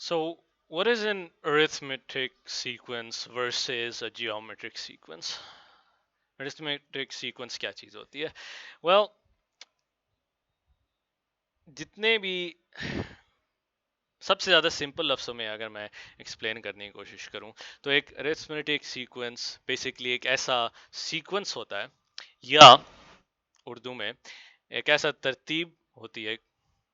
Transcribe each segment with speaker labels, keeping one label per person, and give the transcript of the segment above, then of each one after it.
Speaker 1: So, what is an arithmetic sequence versus a geometric sequence? Arithmetic sequence क्या चीज होती है? Well, जितने भी सबसे ज़्यादा सिंपल लफ्ज़ों में अगर मैं एक्सप्लेन करने की कोशिश करूं तो एक अरिथमेटिक सीक्वेंस बेसिकली एक ऐसा सीक्वेंस होता है या उर्दू में एक ऐसा तरतीब होती है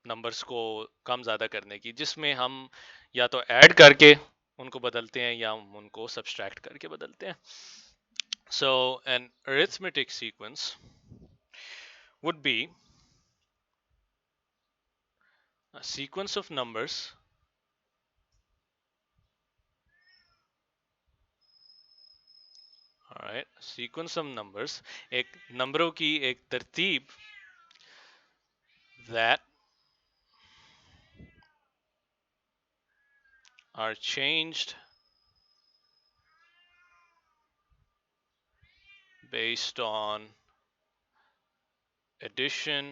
Speaker 1: नंबर्स को कम ज़्यादा करने की जिसमें हम या तो ऐड करके उनको बदलते हैं या हम उनको सब्सट्रैक्ट करके बदलते हैं. So an arithmetic sequence would be a sequence of numbers alright sequence of numbers एक नंबरों की एक तरतीब that are changed based on addition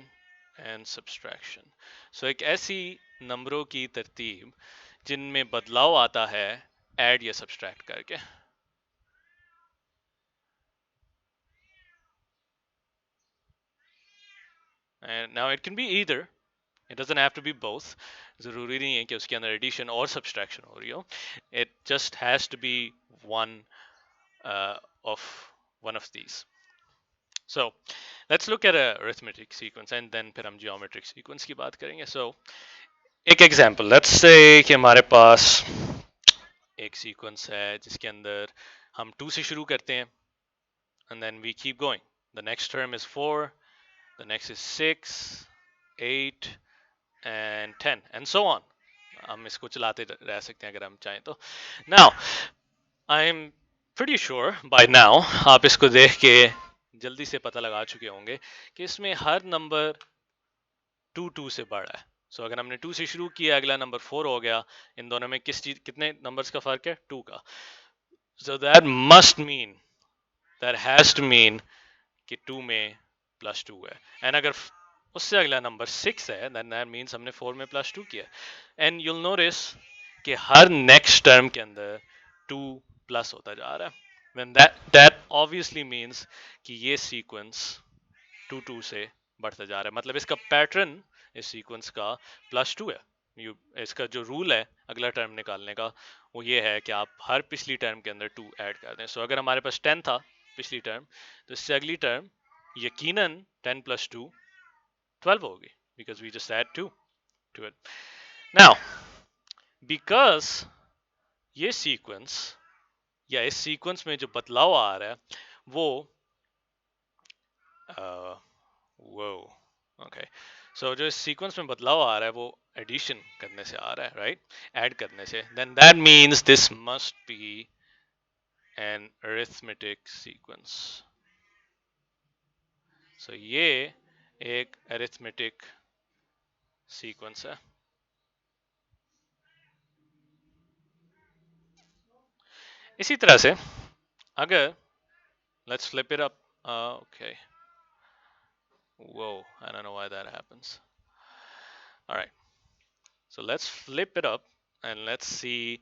Speaker 1: and subtraction. So एक ऐसी नंबरों की तरतीब जिनमें बदलाव आता है ऐड या सब्सट्रैक्ट करके. And now it can be either. It doesn't have to be both. जरूरी नहीं है कि उसके अंदर एडिशन और सब्सट्रैक्शन हो रही हो. It just has to be one of one of these. So let's look at a arithmetic sequence and then फिर हम geometric sequence की बात करेंगे. So एक एग्जाम्पल लेट्स से कि हमारे पास एक सीक्वेंस है जिसके अंदर हम 2 से शुरू करते हैं and then we keep going. The next term is 4, the next is 6, 8 and 10 and so on. हम इसको चलाते रह सकते हैं अगर हम चाहें तो. Now I am pretty sure by now आप इसको देख के जल्दी से पता लगा चुके होंगे कि इसमें हर नंबर 2 से बढ़ रहा है. सो अगर हमने 2 से शुरू किया अगला नंबर 4 हो गया. इन दोनों में कितने नंबर्स का फर्क है? 2 का. So that must mean that has to mean कि 2 में प्लस 2 है. एंड अगर उससे अगला नंबर 6 है देन दैट मीन्स हमने 4 में प्लस 2 किया. एंड यूल नोटिस कि हर नेक्स्ट टर्म के अंदर 2 प्लस होता जा रहा है. Then that obviously means कि ये सीक्वेंस 2 से बढ़ता जा रहा है. मतलब इसका पैटर्न इस सीक्वेंस का +2 है. इसका जो रूल है अगला टर्म निकालने का वो ये है कि आप हर पिछली टर्म के अंदर 2 ऐड कर दें. सो अगर हमारे पास 10 था पिछली टर्म तो इससे अगली टर्म यकीनन 10 + 2 12 होगी because we just add 2 to it. Now because ये सीक्वेंस या इस सीक्वेंस में जो बदलाव आ रहा है वो वो ओके सो जो इस सीक्वेंस में बदलाव आ रहा है वो एडिशन करने से आ रहा है राइट ऐड करने से then that means this must be an arithmetic sequence. So ये एक अरिथमेटिक सीक्वेंस है. इसी तरह से अगर let's flip it up okay whoa I don't know why that happens. All right, so let's flip it up and let's see.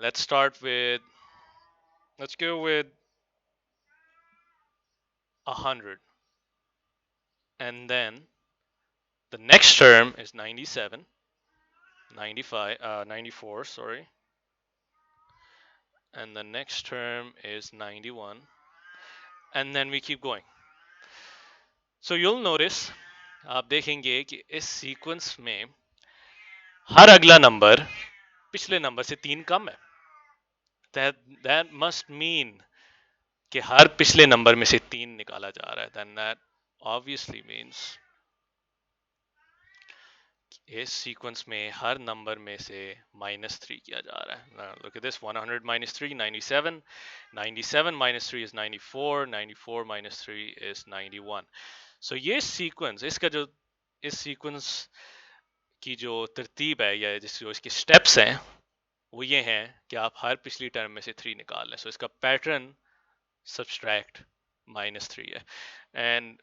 Speaker 1: Let's start with, let's go with 100 and then the next term is 97, 95, 94, sorry, and the next term is 91 and then we keep going. So you'll notice, आप देखेंगे कि इस sequence में हर अगला number पिछले number से 3 कम है. that must mean कि हर पिछले नंबर में से 3 निकाला जा रहा है. then that obviously means इस सीक्वेंस में हर नंबर में से -3 किया जा रहा है. Now look at this, 100 minus 3 97, 97 minus 3 is 94, 94 minus 3 is 91. So ये सीक्वेंस इसका जो इस सीक्वेंस की जो तरतीब है या जो इसके स्टेप्स हैं वो ये हैं कि आप हर पिछली टर्म में से 3 निकाल लें. सो इसका पैटर्न सब्सट्रैक्ट -3 है. एंड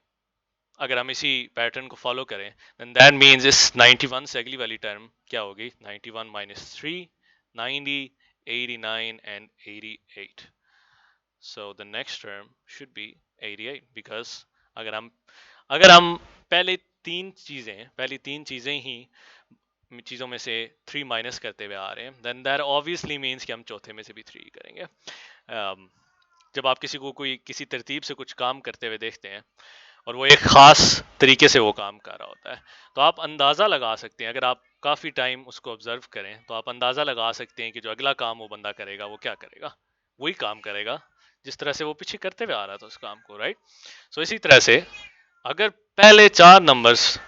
Speaker 1: अगर हम इसी पैटर्न को फॉलो करें then that means इस 91 से अगली वाली टर्म क्या होगी 91 minus 3 90 89 and 88 so the next term should be 88 because अगर हम पहली तीन चीजें ही चीजों में से 3 माइनस करते हुए आ रहे हैं देन दैट ऑब्वियसली मीन्स कि हम चौथे में से भी 3 करेंगे जब आप किसी को कोई किसी तरतीब से कुछ काम करते हुए देखते हैं और वो एक ख़ास तरीके से वो काम कर रहा होता है तो आप अंदाज़ा लगा सकते हैं अगर आप काफ़ी टाइम उसको ऑब्जर्व करें तो आप अंदाज़ा लगा सकते हैं कि जो अगला काम वो बंदा करेगा वो क्या करेगा वही काम करेगा जिस तरह से वो पीछे करते हुए आ रहा था उस काम को राइट सो इसी तरह से अगर पहले चार नंबर्स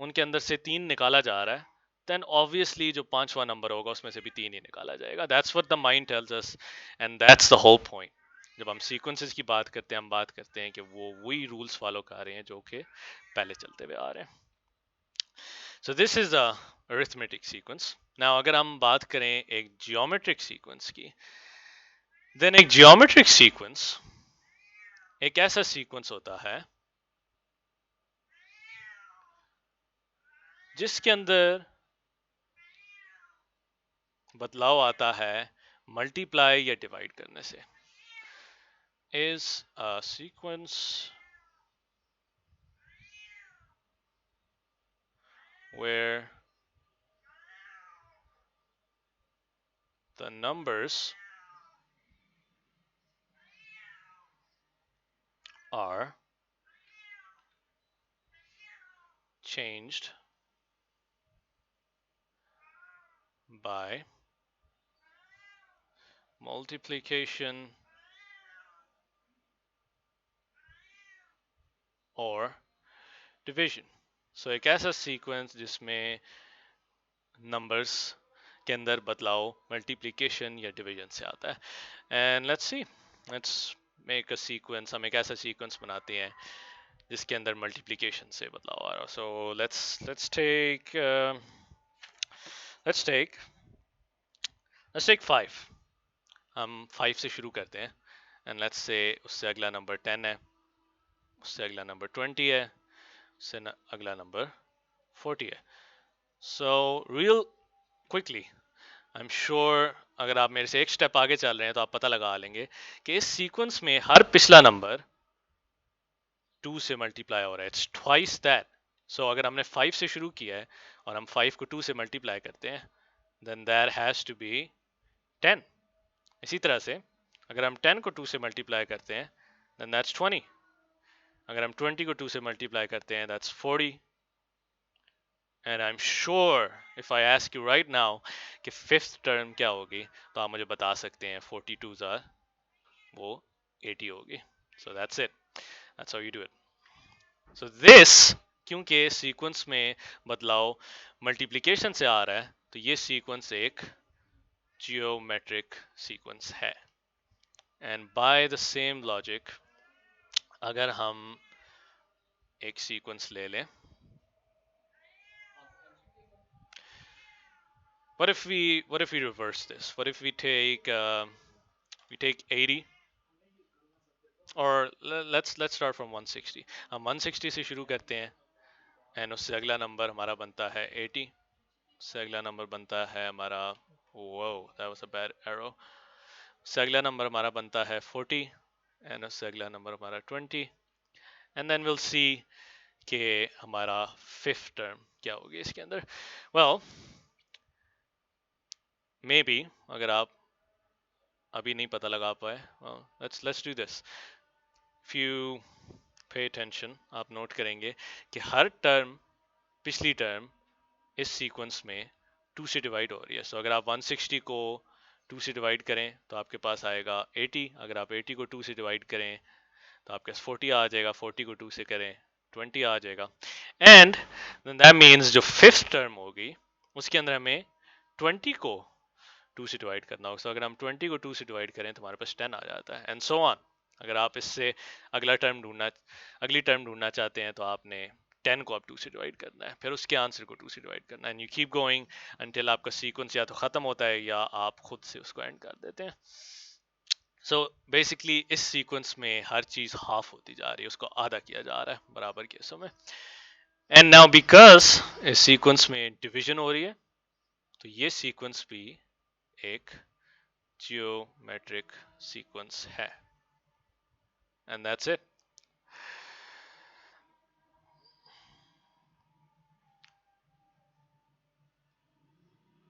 Speaker 1: उनके अंदर से 3 निकाला जा रहा है देन ऑब्वियसली जो पांचवा नंबर होगा उसमें से भी 3 ही निकाला जाएगा that's what the mind tells us and that's the whole point जब हम सीक्वेंसेस की बात करते हैं हम बात करते हैं कि वो वही रूल्स फॉलो कर रहे हैं जो कि पहले चलते हुए आ रहे हैं so this is a arithmetic sequence now अगर हम बात करें एक जियोमेट्रिक सीक्वेंस की देन एक जियोमेट्रिक सीक्वेंस एक ऐसा सीक्वेंस होता है जिसके अंदर बदलाव आता है मल्टीप्लाई या डिवाइड करने से is a sequence where the numbers are changed by multiplication or division. So एक ऐसा सीक्वेंस जिसमें नंबर्स के अंदर बदलाव मल्टीप्लिकेशन या डिवीजन से आता है and let's make a sequence हम एक ऐसा सीक्वेंस बनाते हैं जिसके अंदर मल्टीप्लिकेशन से बदलाव आ रहा हो so let's take let's take 5 हम 5 से शुरू करते हैं एंड लेट्स से उससे अगला नंबर 10 है उससे अगला नंबर 20 है उससे अगला नंबर 40 है so real quickly I am sure अगर आप मेरे से एक स्टेप आगे चल रहे हैं तो आप पता लगा लेंगे कि इस सीक्वेंस में हर पिछला नंबर 2 से मल्टीप्लाई हो रहा है इट्स ट्वाइस दैट सो अगर हमने 5 से शुरू किया है और हम 5 को 2 से मल्टीप्लाई करते हैं then there has to be 10 इसी तरह से अगर हम 10 को 2 से मल्टीप्लाई करते हैं देन दैट्स 20 अगर हम 20 को 2 से मल्टीप्लाई करते हैं that's 40 and I am sure if I ask you right now कि फिफ्थ टर्म क्या होगी तो आप मुझे बता सकते हैं 42 आर वो 80 होगी so that's how you do it so this क्योंकि सीक्वेंस में बदलाव मल्टीप्लिकेशन से आ रहा है तो ये सीक्वेंस एक जियोमेट्रिक सीक्वेंस है and by the same logic अगर हम एक सीक्वेंस ले लें what if we reverse this what if we take 80 or let's start from 160 हम 160 से शुरू करते हैं एंड उससे अगला नंबर हमारा बनता है 80 उससे अगला नंबर बनता है हमारा whoa that was a bad arrow उससे अगला नंबर हमारा बनता है 40 एंड उससे अगला नंबर हमारा 20 एंड देन we'll see कि हमारा फिफ्थ टर्म क्या होगी इसके अंदर well मे बी अगर आप अभी नहीं पता लगा पाए let's do this if you pay attention आप नोट करेंगे कि हर टर्म पिछली टर्म इस सीक्वेंस में 2 से डिवाइड हो रही है सो अगर आप 160 को 2 से डिवाइड करें तो आपके पास आएगा 80 अगर आप 80 को 2 से डिवाइड करें तो आपके पास 40 आ जाएगा 40 को 2 से करें 20 आ जाएगा एंड दैट मीन्स जो फिफ्थ टर्म होगी उसके अंदर हमें 20 को 2 से डिवाइड करना होगा so अगर हम 20 को 2 से डिवाइड करें तो हमारे पास 10 आ जाता है एंड सो ऑन अगर आप इससे अगली टर्म ढूंढना चाहते हैं तो आपने 10 को आप 2 से डिवाइड करना है फिर उसके आंसर को 2 से डिवाइड करना है and you keep going until आपका सीक्वेंस या तो खत्म होता है या आप खुद से उसको एंड कर देते हैं सो बेसिकली इस सीक्वेंस में हर चीज हाफ होती जा रही है, उसको आधा किया जा रहा है बराबर केसों में। एंड नाउ बिकॉज इस सीक्वेंस में डिवीजन हो रही है, तो ये सीक्वेंस भी एक जियोमेट्रिक सीक्वेंस है। And that's it.